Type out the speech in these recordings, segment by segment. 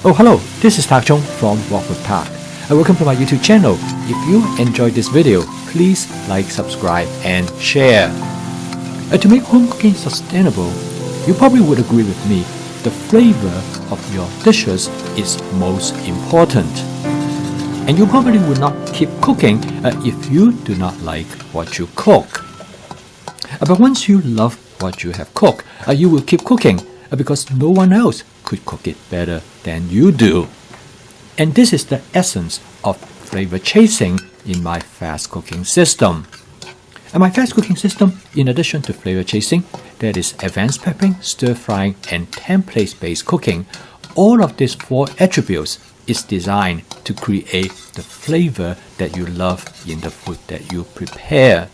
Oh, hello, this is Tak Chung from Walk with Tak. Welcome to my YouTube channel. If you enjoyed this video, please like, subscribe, and share. To make home cooking sustainable, you probably would agree with me, the flavor of your dishes is most important. And you probably would not keep cooking if you do not like what you cook. But once you love what you have cooked, you will keep cooking because no one else could cook it better than you do. And this is the essence of flavor chasing in my fast cooking system. And my fast cooking system, in addition to flavor chasing, that is advanced prepping, stir frying, and template-based cooking, all of these four attributes is designed to create the flavor that you love in the food that you prepare.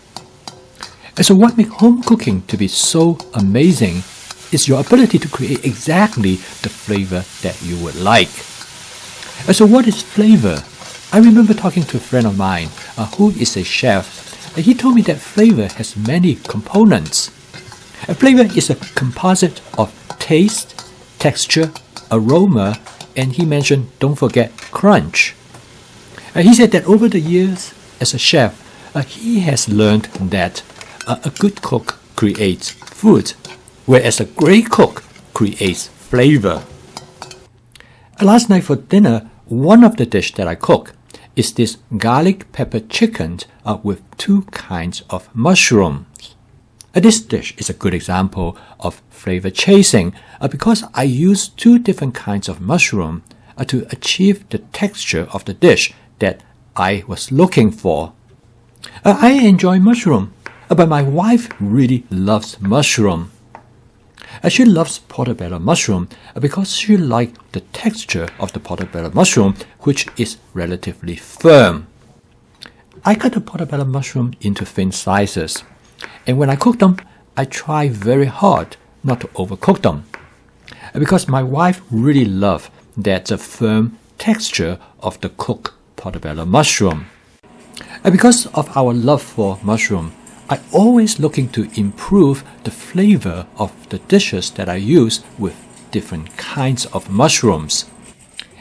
And so what makes home cooking to be so amazing is your ability to create exactly the flavor that you would like. And so what is flavor? I remember talking to a friend of mine who is a chef. He told me that flavor has many components. A flavor is a composite of taste, texture, aroma, and he mentioned, don't forget, crunch. He said that over the years as a chef, he has learned that a good cook creates food, whereas a great cook creates flavor. Last night for dinner, one of the dishes that I cook is this garlic pepper chicken with two kinds of mushrooms. This dish is a good example of flavor chasing because I use two different kinds of mushroom to achieve the texture of the dish that I was looking for. I enjoy mushroom, but my wife really loves mushroom. She loves portobello mushroom because she likes the texture of the portobello mushroom, which is relatively firm. I cut the portobello mushroom into thin slices, and when I cook them, I try very hard not to overcook them, because my wife really loves that firm texture of the cooked portobello mushroom. Because of our love for mushroom, I always looking to improve the flavor of the dishes that I use with different kinds of mushrooms.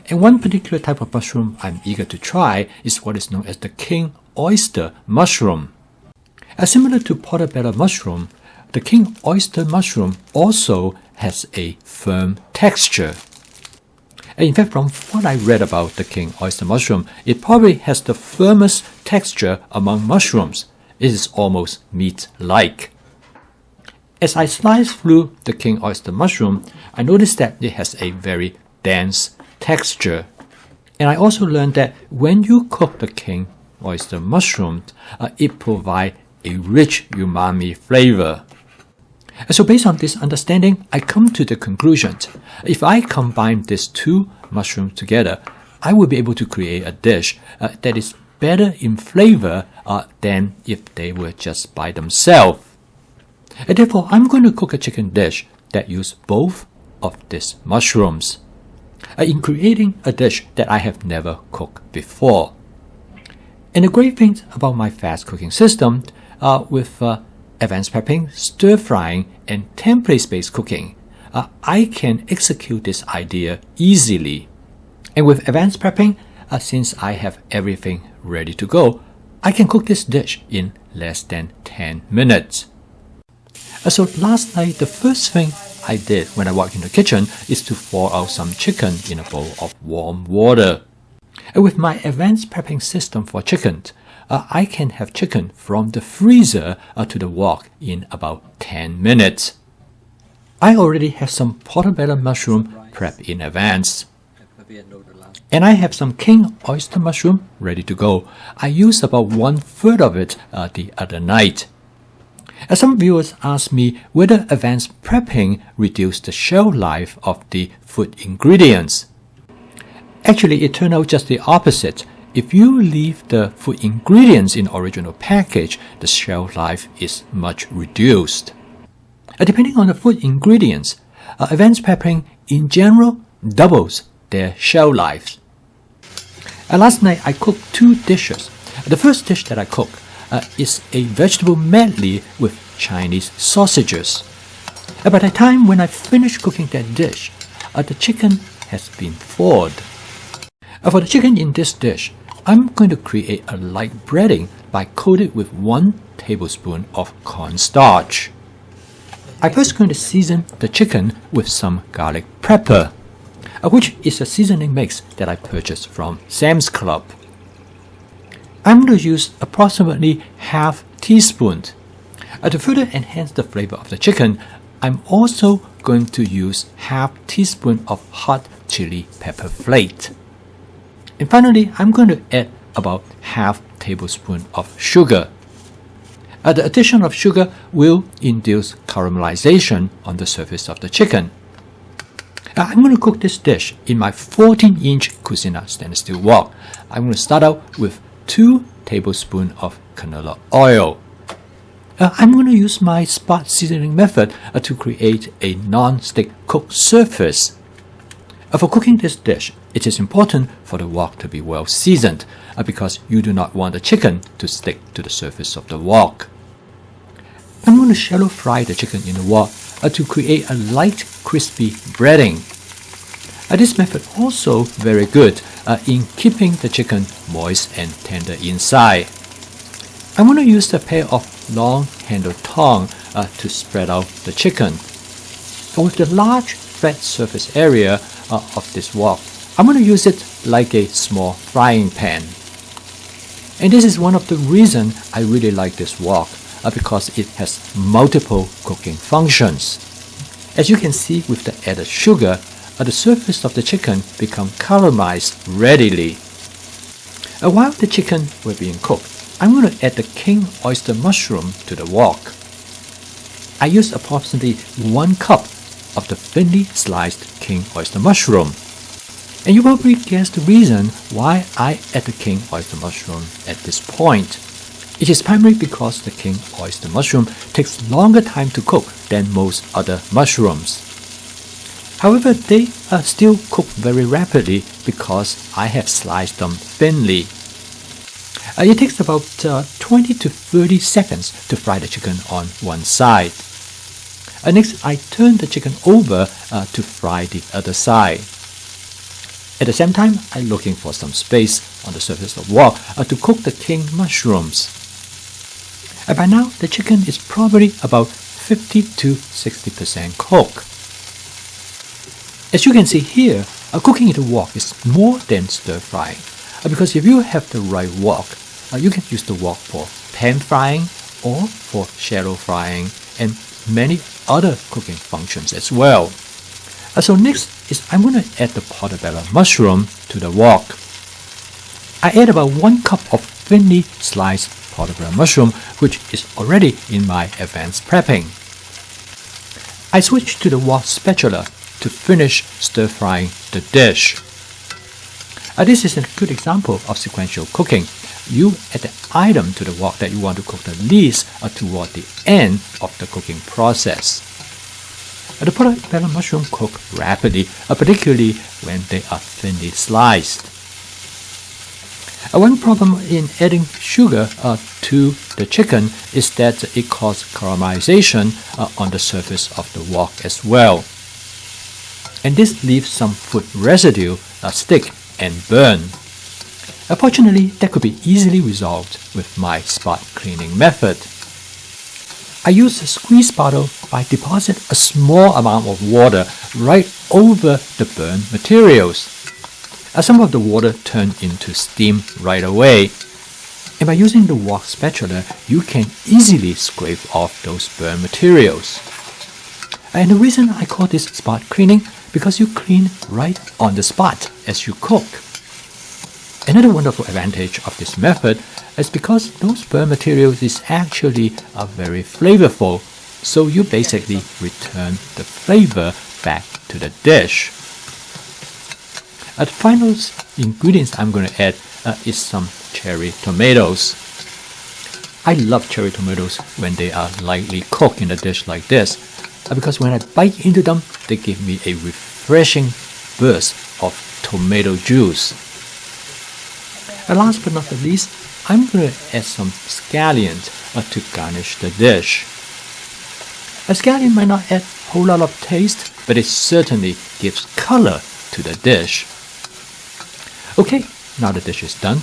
And one particular type of mushroom I'm eager to try is what is known as the king oyster mushroom. Similar to portobello mushroom, the king oyster mushroom also has a firm texture. In fact, from what I read about the king oyster mushroom, it probably has the firmest texture among mushrooms. It is almost meat-like. As I slice through the king oyster mushroom, I noticed that it has a very dense texture. And I also learned that when you cook the king oyster mushroom, it provides a rich umami flavor. So based on this understanding, I come to the conclusion, if I combine these two mushrooms together, I will be able to create a dish that is better in flavor than if they were just by themselves. And therefore, I'm going to cook a chicken dish that uses both of these mushrooms in creating a dish that I have never cooked before. And the great thing about my fast cooking system with advanced prepping, stir frying, and template-based cooking, I can execute this idea easily. And with advanced prepping, since I have everything ready to go, I can cook this dish in less than 10 minutes. So last night, the first thing I did when I walked in the kitchen is to pour out some chicken in a bowl of warm water. And with my advanced prepping system for chicken, I can have chicken from the freezer to the wok in about 10 minutes. I already have some portobello mushroom prepped in advance. And I have some king oyster mushroom ready to go. I used about 1/3 of it the other night. Some viewers asked me whether advanced prepping reduced the shelf life of the food ingredients. Actually, it turned out just the opposite. If you leave the food ingredients in original package, the shelf life is much reduced. Depending on the food ingredients, advanced prepping in general doubles their shelf life. Last night I cooked two dishes. The first dish that I cooked is a vegetable medley with Chinese sausages. By the time when I finished cooking that dish, the chicken has been thawed. For the chicken in this dish, I'm going to create a light breading by coating it with 1 tablespoon of cornstarch. I'm first going to season the chicken with some garlic pepper, which is a seasoning mix that I purchased from Sam's Club. I'm going to use approximately ½ teaspoon. To further enhance the flavor of the chicken, I'm also going to use ½ teaspoon of hot chili pepper flake. And finally, I'm going to add about ½ tablespoon of sugar. The addition of sugar will induce caramelization on the surface of the chicken. I'm going to cook this dish in my 14-inch Cucina stainless steel wok. I'm going to start out with 2 tablespoons of canola oil. I'm going to use my spot seasoning method to create a non-stick cooked surface. For cooking this dish, it is important for the wok to be well seasoned because you do not want the chicken to stick to the surface of the wok. I'm going to shallow fry the chicken in the wok to create a light, crispy breading. This method also very good in keeping the chicken moist and tender inside. I'm going to use a pair of long-handled tongs to spread out the chicken. With the large flat surface area of this wok, I'm going to use it like a small frying pan. And this is one of the reasons I really like this wok because it has multiple cooking functions. As you can see with the added sugar, the surface of the chicken becomes caramelized readily. While the chicken were being cooked, I'm going to add the king oyster mushroom to the wok. I used approximately 1 cup of the thinly sliced king oyster mushroom. And you probably guess the reason why I add the king oyster mushroom at this point. It is primarily because the king oyster mushroom takes longer time to cook than most other mushrooms. However, they are still cooked very rapidly because I have sliced them thinly. It takes about 20 to 30 seconds to fry the chicken on one side. Next, I turn the chicken over to fry the other side. At the same time, I'm looking for some space on the surface of the wok to cook the king mushrooms. By now, the chicken is probably about 50 to 60% cooked. As you can see here, cooking in the wok is more than stir frying because if you have the right wok, you can use the wok for pan frying or for shallow frying and many other cooking functions as well. So next is I'm going to add the portobello mushroom to the wok. I add about 1 cup of thinly sliced portobello mushroom, which is already in my advanced prepping. I switch to the wok spatula to finish stir frying the dish. This is a good example of sequential cooking. You add the item to the wok that you want to cook the least toward the end of the cooking process. The portobello mushroom cook rapidly, particularly when they are thinly sliced. One problem in adding sugar to the chicken is that it causes caramelization on the surface of the wok as well. And this leaves some food residue stick and burn. Fortunately, that could be easily resolved with my spot cleaning method. I use a squeeze bottle by deposit a small amount of water right over the burned materials. Some of the water turn into steam right away. And by using the wok spatula, you can easily scrape off those burned materials. And the reason I call this spot cleaning because you clean right on the spot as you cook. Another wonderful advantage of this method is because those burnt materials is actually very flavorful, so you basically return the flavor back to the dish. The final ingredients I'm going to add is some cherry tomatoes. I love cherry tomatoes when they are lightly cooked in a dish like this because when I bite into them, they give me a refreshing burst of tomato juice. And last but not the least, I'm going to add some scallions to garnish the dish. A scallion might not add a whole lot of taste, but it certainly gives color to the dish. Okay, now the dish is done.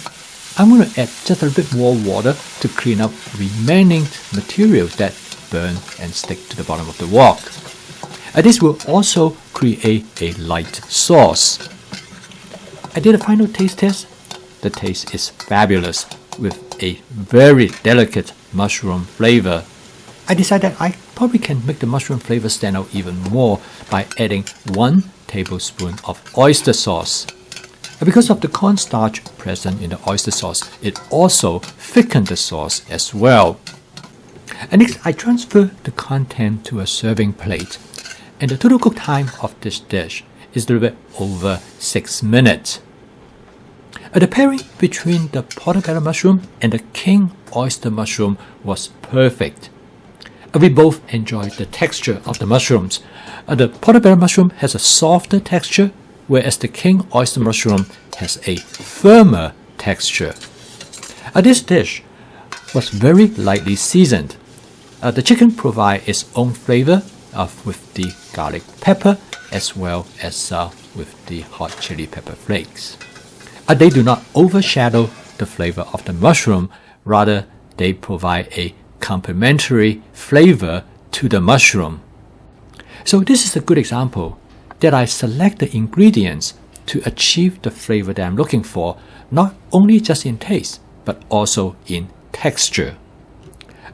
I'm going to add just a little bit more water to clean up remaining materials that burn and stick to the bottom of the wok. This will also create a light sauce. I did a final taste test. The taste is fabulous with a very delicate mushroom flavor. I decided I probably can make the mushroom flavor stand out even more by adding 1 tablespoon of oyster sauce. Because of the cornstarch present in the oyster sauce, it also thickened the sauce as well. And next, I transfer the content to a serving plate. And the total cook time of this dish is a little bit over 6 minutes. The pairing between the portobello mushroom and the king oyster mushroom was perfect. We both enjoyed the texture of the mushrooms. The portobello mushroom has a softer texture, whereas the king oyster mushroom has a firmer texture. This dish was very lightly seasoned. The chicken provides its own flavor with the garlic pepper as well as with the hot chili pepper flakes. They do not overshadow the flavor of the mushroom, rather they provide a complementary flavor to the mushroom. So this is a good example that I select the ingredients to achieve the flavor that I'm looking for, not only just in taste, but also in texture.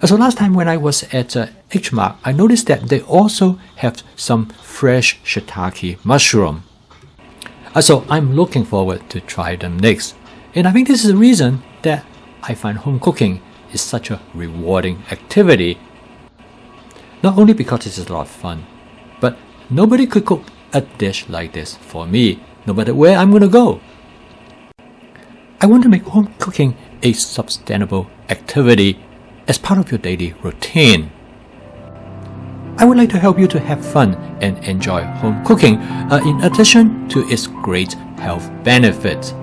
So last time when I was at H Mart, I noticed that they also have some fresh shiitake mushroom. So I'm looking forward to try them next. And I think this is the reason that I find home cooking is such a rewarding activity. Not only because it's a lot of fun, but nobody could cook a dish like this for me, no matter where I'm going to go. I want to make home cooking a sustainable activity as part of your daily routine. I would like to help you to have fun and enjoy home cooking in addition to its great health benefits.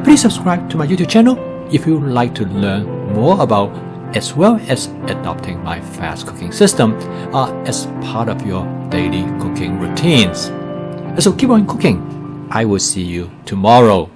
Please subscribe to my YouTube channel if you would like to learn more about as well as adopting my fast cooking system as part of your daily cooking routines. So keep on cooking. I will see you tomorrow.